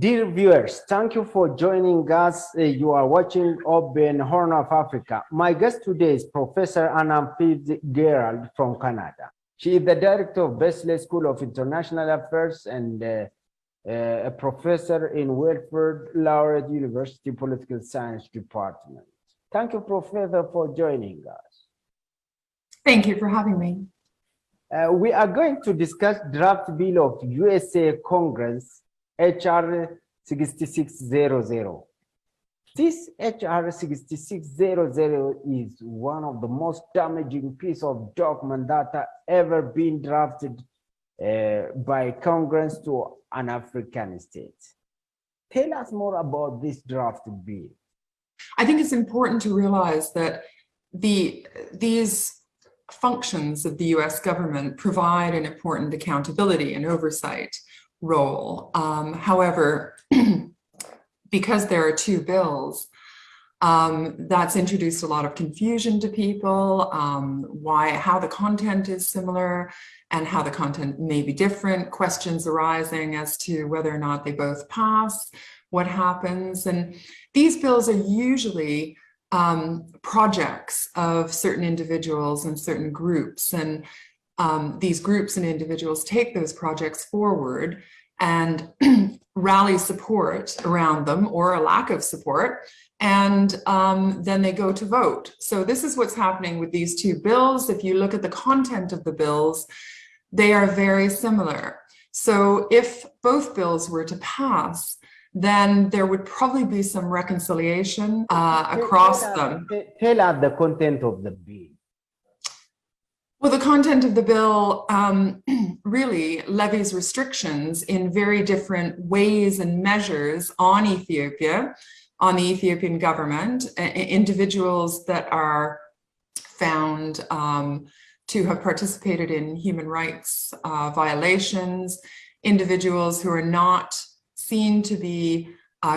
Dear viewers, thank you for joining us. You are watching Open Horn of Africa. My guest today is Professor Anna Fitzgerald from Canada. She is the director of Besley School of International Affairs and a professor in Wilfrid Laurier University Political Science Department. Thank you, Professor, for joining us. Thank you for having me. We are going to discuss draft bill of USA Congress, HR 6600. This HR 6600 is one of the most damaging piece of document that ever been drafted by Congress to an African state. Tell us more about this draft bill. I think it's important to realize that these functions of the US government provide an important accountability and oversight role. However, because there are two bills, that's introduced a lot of confusion to people, how the content is similar and how the content may be different, questions arising as to whether or not they both pass, what happens. And these bills are usually projects of certain individuals and certain groups. And these groups and individuals take those projects forward and rally support around them or a lack of support, and then they go to vote. So this is what's happening with these two bills. If you look at the content of the bills, they are very similar. So if both bills were to pass, then there would probably be some reconciliation across them. Tell us the content of the bill. Well, the content of the bill really levies restrictions in very different ways and measures on Ethiopia, on the Ethiopian government, individuals that are found to have participated in human rights violations, individuals who are not seen to be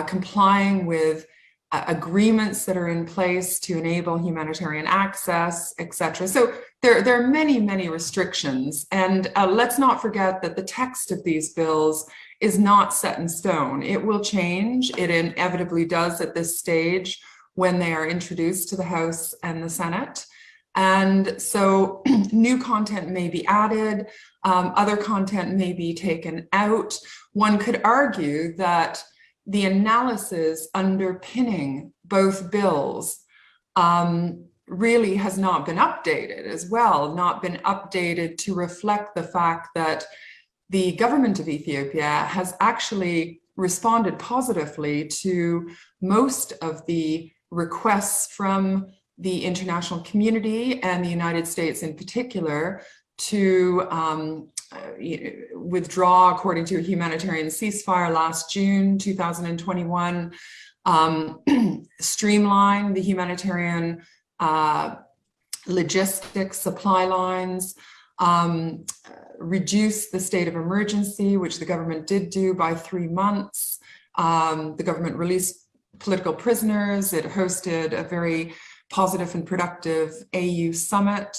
complying with agreements that are in place to enable humanitarian access, etc. So there are many, many restrictions. And let's not forget that the text of these bills is not set in stone. It will change. It inevitably does at this stage when they are introduced to the House and the Senate. And so new content may be added, other content may be taken out. One could argue that the analysis underpinning both bills really has not been updated as well, not been updated to reflect the fact that the government of Ethiopia has actually responded positively to most of the requests from the international community and the United States in particular to withdraw according to a humanitarian ceasefire last June 2021, streamline the humanitarian logistics supply lines, reduce the state of emergency, which the government did do by 3 months. The government released political prisoners. It hosted a very positive and productive AU summit.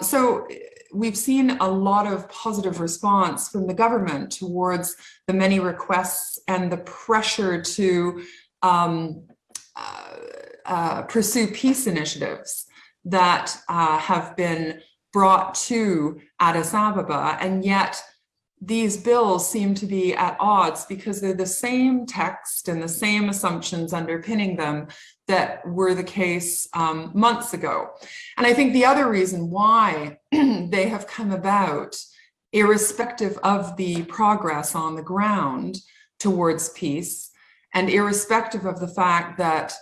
So we've seen a lot of positive response from the government towards the many requests and the pressure to pursue peace initiatives that have been brought to Addis Ababa, and yet these bills seem to be at odds because they're the same text and the same assumptions underpinning them that were the case months ago. And I think the other reason why they have come about, irrespective of the progress on the ground towards peace, and irrespective of the fact that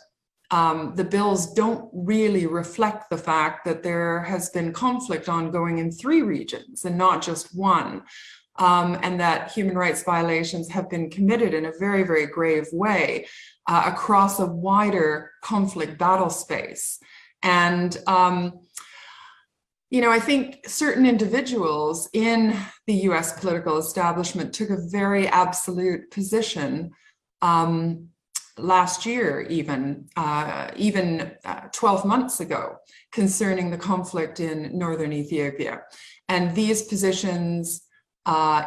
the bills don't really reflect the fact that there has been conflict ongoing in 3 regions and not just one, and that human rights violations have been committed in a very, very grave way across a wider conflict battle space. And, you know, I think certain individuals in the US political establishment took a very absolute position last year, even 12 months ago, concerning the conflict in northern Ethiopia. And these positions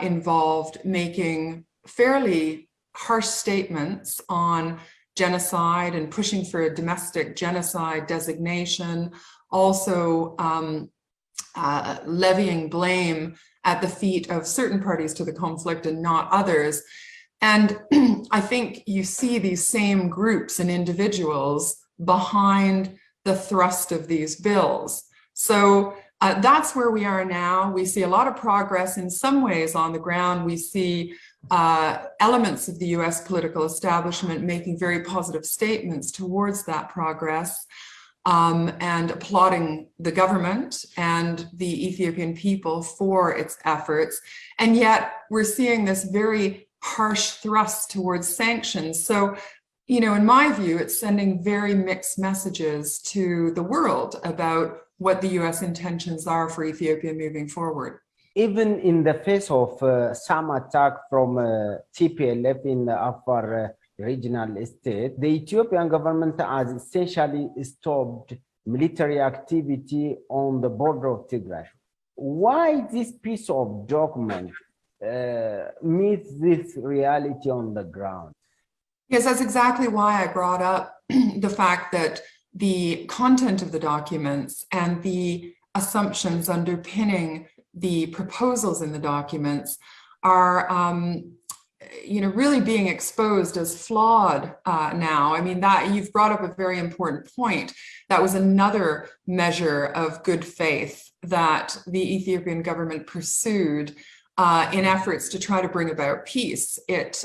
involved making fairly harsh statements on genocide and pushing for a domestic genocide designation, also levying blame at the feet of certain parties to the conflict and not others. And I think you see these same groups and individuals behind the thrust of these bills. So that's where we are now. We see a lot of progress in some ways on the ground. We see elements of the US political establishment making very positive statements towards that progress, and applauding the government and the Ethiopian people for its efforts. And yet we're seeing this very harsh thrust towards sanctions. So, you know, in my view, it's sending very mixed messages to the world about what the US intentions are for Ethiopia moving forward. Even in the face of some attack from TPLF in the Afar regional state, the Ethiopian government has essentially stopped military activity on the border of Tigray. Why this piece of document meets this reality on the ground? Yes, that's exactly why I brought up the fact that the content of the documents and the assumptions underpinning the proposals in the documents are, you know, really being exposed as flawed now. I mean, that you've brought up a very important point. That was another measure of good faith that the Ethiopian government pursued in efforts to try to bring about peace. It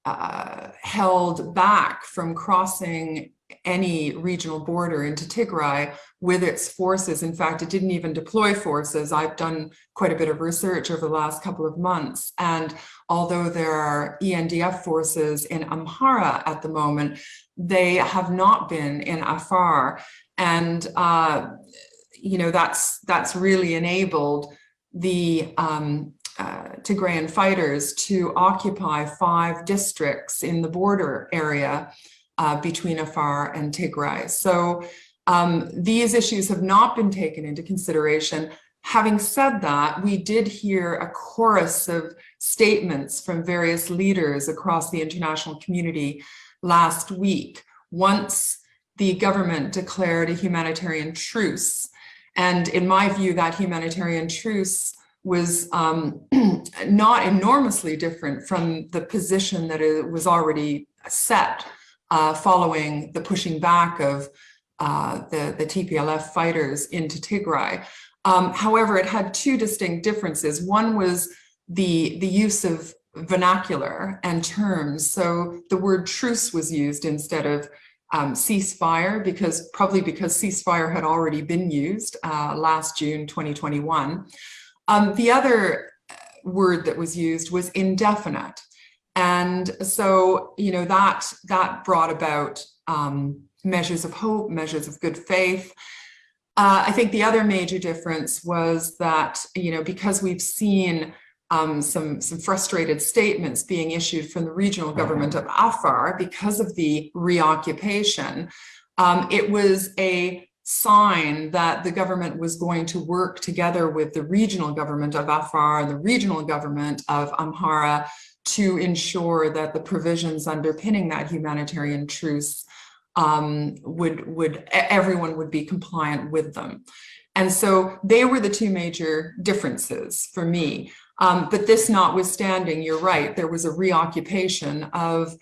held back from crossing any regional border into Tigray with its forces. In fact, it didn't even deploy forces. I've done quite a bit of research over the last couple of months. And although there are ENDF forces in Amhara at the moment, they have not been in Afar. And, you know, that's really enabled the Tigrayan fighters to occupy 5 districts in the border area between Afar and Tigray. So these issues have not been taken into consideration. Having said that, we did hear a chorus of statements from various leaders across the international community last week, once the government declared a humanitarian truce. And in my view, that humanitarian truce was not enormously different from the position that it was already set following the pushing back of the TPLF fighters into Tigray. However, it had 2 distinct differences. One was the use of vernacular and terms. So the word truce was used instead of ceasefire, because ceasefire had already been used last June 2021. The other word that was used was indefinite. And so, you know, that brought about measures of hope, measures of good faith. I think the other major difference was that, you know, because we've seen some frustrated statements being issued from the regional government of Afar because of the reoccupation, it was a sign that the government was going to work together with the regional government of Afar and the regional government of Amhara to ensure that the provisions underpinning that humanitarian truce everyone would be compliant with them. And so they were the 2 major differences for me. But this notwithstanding, you're right, there was a reoccupation of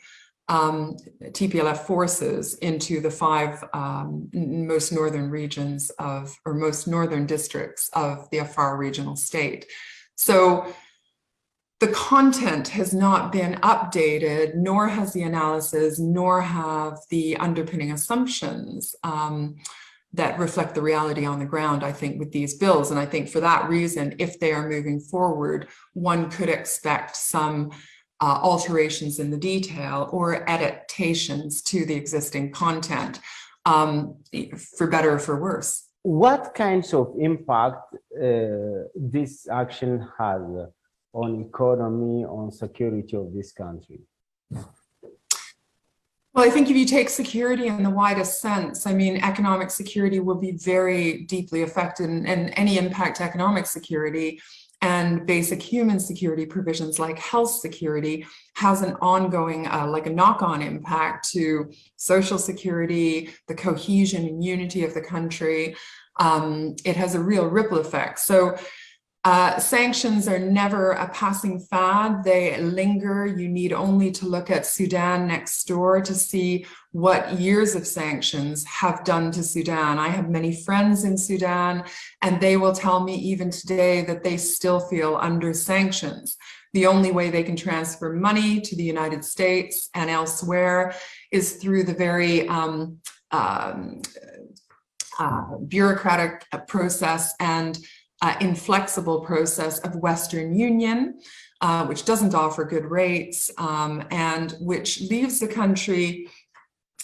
TPLF forces into the 5 most northern regions of, or most northern districts of the Afar regional state. So the content has not been updated, nor has the analysis, nor have the underpinning assumptions that reflect the reality on the ground, I think, with these bills. And I think for that reason, if they are moving forward, one could expect some alterations in the detail or adaptations to the existing content, for better or for worse. What kinds of impact this action has on economy, on security of this country? Well, I think if you take security in the widest sense, I mean, economic security will be very deeply affected, and any impact to economic security and basic human security provisions like health security has an ongoing, like a knock-on impact to social security, the cohesion and unity of the country. It has a real ripple effect. So sanctions are never a passing fad. They linger. You need only to look at Sudan next door to see what years of sanctions have done to Sudan. I have many friends in Sudan, and they will tell me even today that they still feel under sanctions. The only way they can transfer money to the United States and elsewhere is through the very bureaucratic process and inflexible process of Western Union, which doesn't offer good rates and which leaves the country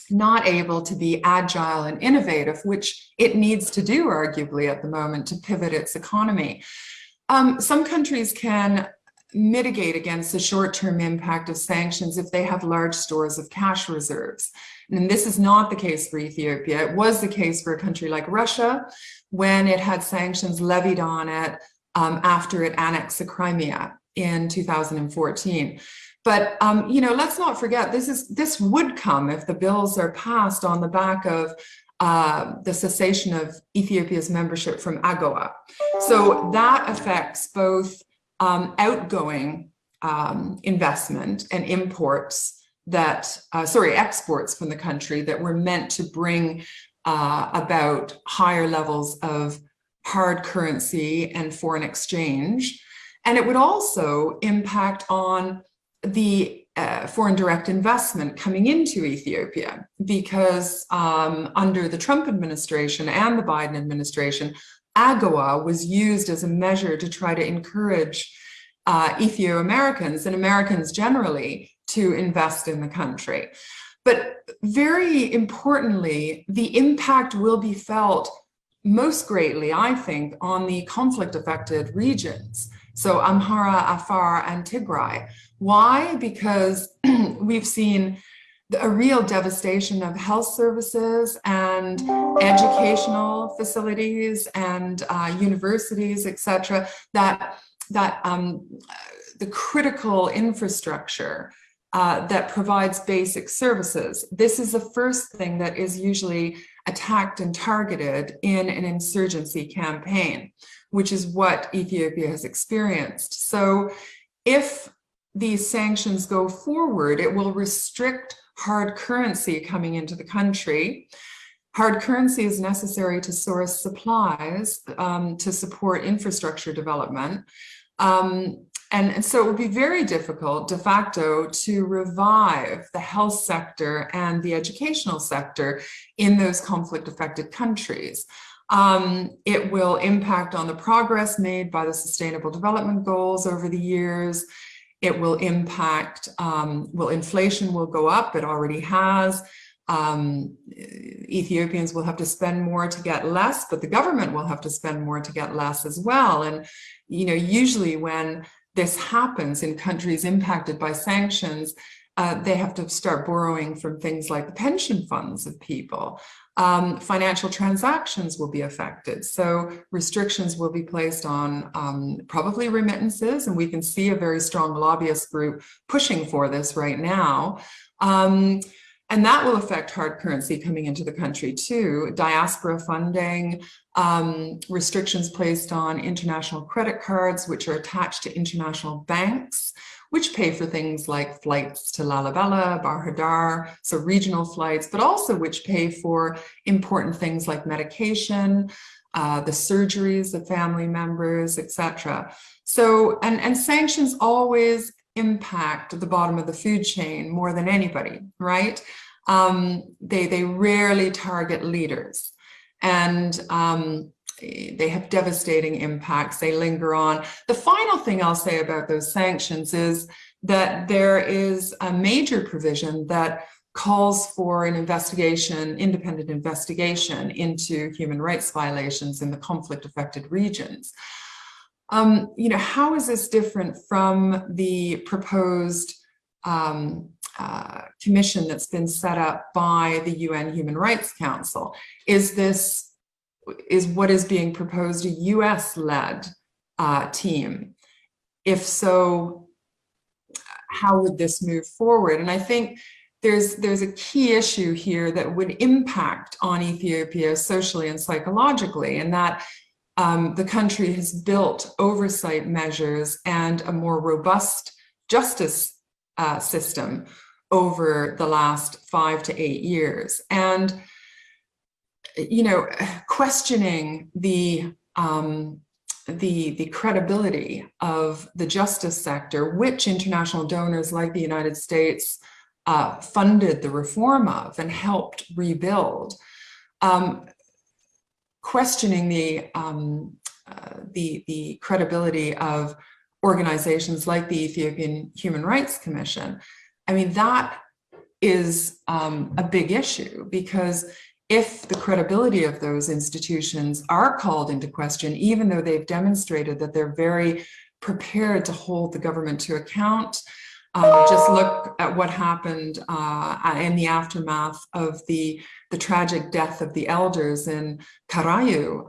not able to be agile and innovative, which it needs to do arguably at the moment to pivot its economy. Some countries can mitigate against the short-term impact of sanctions if they have large stores of cash reserves. And this is not the case for Ethiopia. It was the case for a country like Russia when it had sanctions levied on it after it annexed the Crimea in 2014. But you know, let's not forget, this would come if the bills are passed on the back of the cessation of Ethiopia's membership from AGOA. So that affects both outgoing investment and imports that, exports from the country that were meant to bring about higher levels of hard currency and foreign exchange. And it would also impact on the foreign direct investment coming into Ethiopia, because under the Trump administration and the Biden administration, AGOA was used as a measure to try to encourage Ethio-Americans and Americans generally to invest in the country. But very importantly, the impact will be felt most greatly, I think, on the conflict-affected regions. So Amhara, Afar, and Tigray. Why? Because we've seen a real devastation of health services and educational facilities and universities, etc. That the critical infrastructure that provides basic services. This is the first thing that is usually attacked and targeted in an insurgency campaign, which is what Ethiopia has experienced. So if these sanctions go forward, it will restrict hard currency coming into the country. Hard currency is necessary to source supplies to support infrastructure development. And so it would be very difficult de facto to revive the health sector and the educational sector in those conflict-affected countries. It will impact on the progress made by the Sustainable Development Goals over the years. It will impact, inflation will go up, it already has. Ethiopians will have to spend more to get less, but the government will have to spend more to get less as well. And, you know, usually when this happens in countries impacted by sanctions, they have to start borrowing from things like the pension funds of people. Financial transactions will be affected. So restrictions will be placed on probably remittances, and we can see a very strong lobbyist group pushing for this right now. And that will affect hard currency coming into the country too. Diaspora funding, restrictions placed on international credit cards, which are attached to international banks, which pay for things like flights to Lalibela, Barhadar, so regional flights, but also which pay for important things like medication, the surgeries of family members, etc. So, and sanctions always impact the bottom of the food chain more than anybody, right? They rarely target leaders, and they have devastating impacts. They linger on. The final thing I'll say about those sanctions is that there is a major provision that calls for an investigation, independent investigation into human rights violations in the conflict-affected regions. You know, how is this different from the proposed commission that's been set up by the UN Human Rights Council? Is what is being proposed a US-led team? If so, how would this move forward? And I think there's a key issue here that would impact on Ethiopia socially and psychologically, and that the country has built oversight measures and a more robust justice system over the last 5 to 8 years. And, you know, questioning the credibility of the justice sector, which international donors like the United States funded the reform of and helped rebuild, questioning the credibility of organizations like the Ethiopian Human Rights Commission. I mean, that is a big issue, because if the credibility of those institutions are called into question, even though they've demonstrated that they're very prepared to hold the government to account, just look at what happened in the aftermath of the tragic death of the elders in Karayu.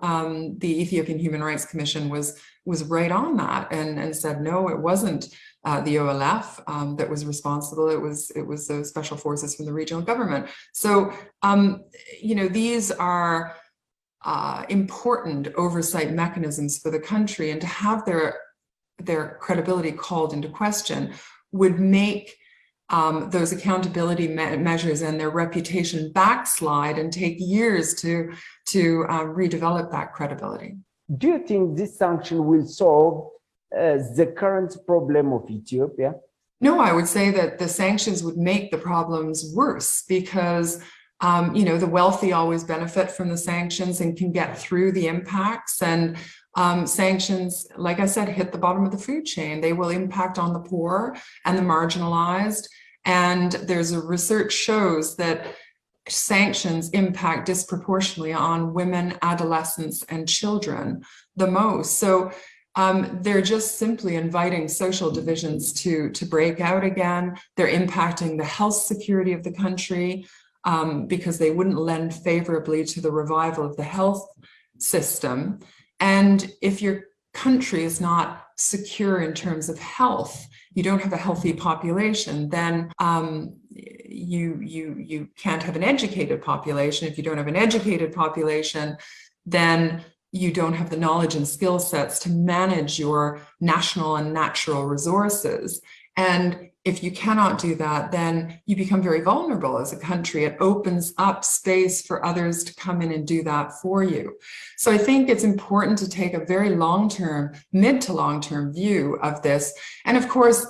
The Ethiopian Human Rights Commission was right on that and said, no, it wasn't the OLF that was responsible. It was the special forces from the regional government. So, you know, these are important oversight mechanisms for the country, and to have their credibility called into question would make those accountability measures and their reputation backslide and take years to redevelop that credibility. Do you think this sanction will solve the current problem of Ethiopia? No, I would say that the sanctions would make the problems worse, because you know, the wealthy always benefit from the sanctions and can get through the impacts. And sanctions, like I said, hit the bottom of the food chain. They will impact on the poor and the marginalized. And there's a research shows that sanctions impact disproportionately on women, adolescents, and children the most. So they're just simply inviting social divisions to break out again. They're impacting the health security of the country because they wouldn't lend favorably to the revival of the health system. And if your country is not secure in terms of health, you don't have a healthy population, then you can't have an educated population. If you don't have an educated population, then you don't have the knowledge and skill sets to manage your national and natural resources. And if you cannot do that, then you become very vulnerable as a country. It opens up space for others to come in and do that for you. So I think it's important to take a very long-term, mid to long-term view of this. And of course,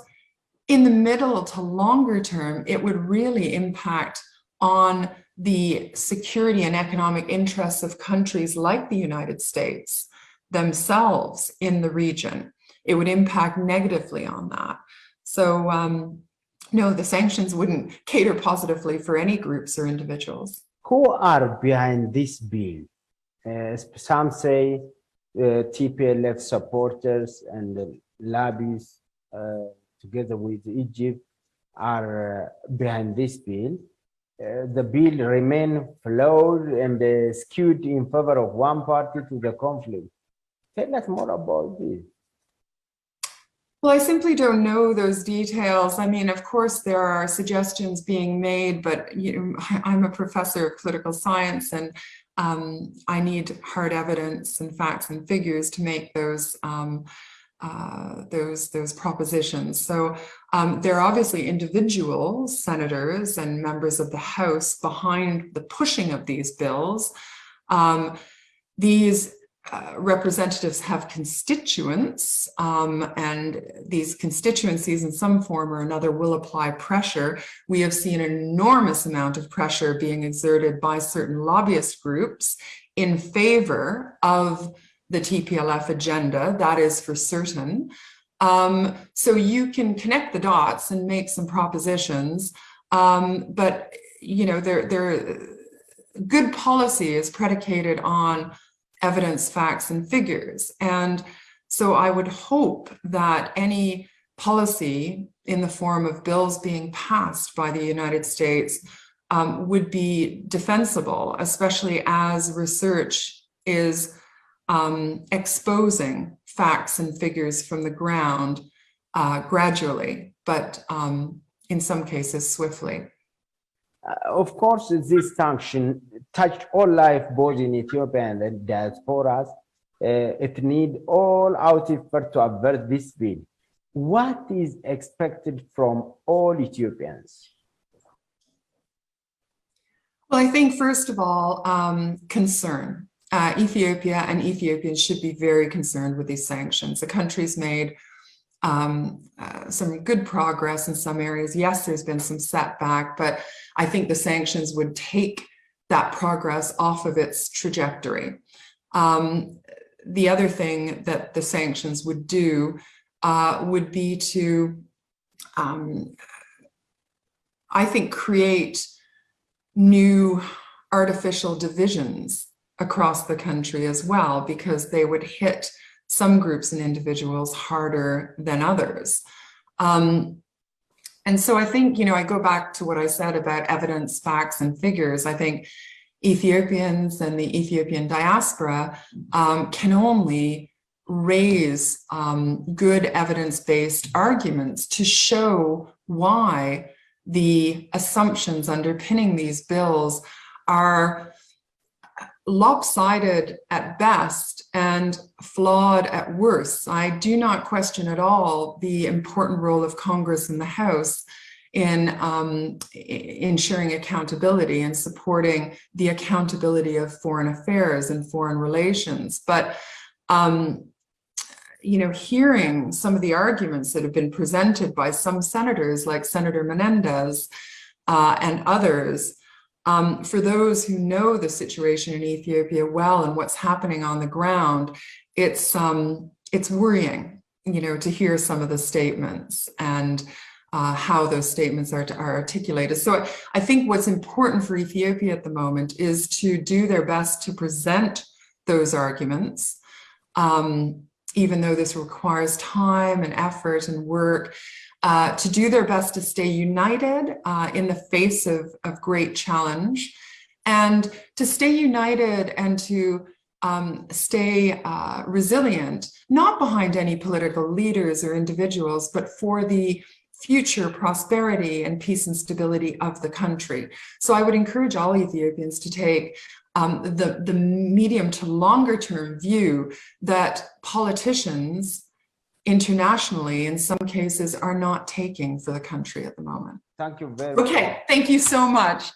in the middle to longer term, it would really impact on the security and economic interests of countries like the United States themselves in the region. It would impact negatively on that. So no, the sanctions wouldn't cater positively for any groups or individuals. Who are behind this bill? Some say TPLF supporters and lobbies together with Egypt are behind this bill. The bill remains flawed and skewed in favor of one party to the conflict. Tell us more about this. Well, I simply don't know those details. I mean, of course, there are suggestions being made, but you know, I'm a professor of political science, and I need hard evidence and facts and figures to make those propositions. So there are obviously individual senators and members of the House behind the pushing of these bills. These representatives have constituents, and these constituencies in some form or another will apply pressure. We have seen an enormous amount of pressure being exerted by certain lobbyist groups in favor of the TPLF agenda, that is for certain. So you can connect the dots and make some propositions, but you know, good policy is predicated on evidence, facts, and figures. And so I would hope that any policy in the form of bills being passed by the United States would be defensible, especially as research is exposing facts and figures from the ground gradually, but in some cases swiftly. Of course, this sanction touched all life both in Ethiopia and the diasporas. It needs all-out effort to avert this bill. What is expected from all Ethiopians? Well, I think, first of all, concern. Ethiopia and Ethiopians should be very concerned with these sanctions. The country's made some good progress in some areas. Yes, there's been some setback, but I think the sanctions would take that progress off of its trajectory. The other thing that the sanctions would do would be to, I think, create new artificial divisions across the country as well, because they would hit some groups and individuals harder than others. And so I think, I go back to what I said about evidence, facts, and figures. I think Ethiopians and the Ethiopian diaspora can only raise good evidence-based arguments to show why the assumptions underpinning these bills are lopsided at best and flawed at worst. I do not question at all the important role of Congress and the House in ensuring accountability and supporting the accountability of foreign affairs and foreign relations. But hearing some of the arguments that have been presented by some senators like Senator Menendez and others, for those who know the situation in Ethiopia well and what's happening on the ground, it's worrying, to hear some of the statements and how those statements are articulated. So I think what's important for Ethiopia at the moment is to do their best to present those arguments, even though this requires time and effort and work, to do their best to stay united in the face of great challenge, and to stay united and to stay resilient, not behind any political leaders or individuals, but for the future prosperity and peace and stability of the country. So I would encourage all Ethiopians to take the medium to longer term view that politicians internationally, in some cases, are not taking for the country at the moment. Thank you very much. Okay, thank you so much.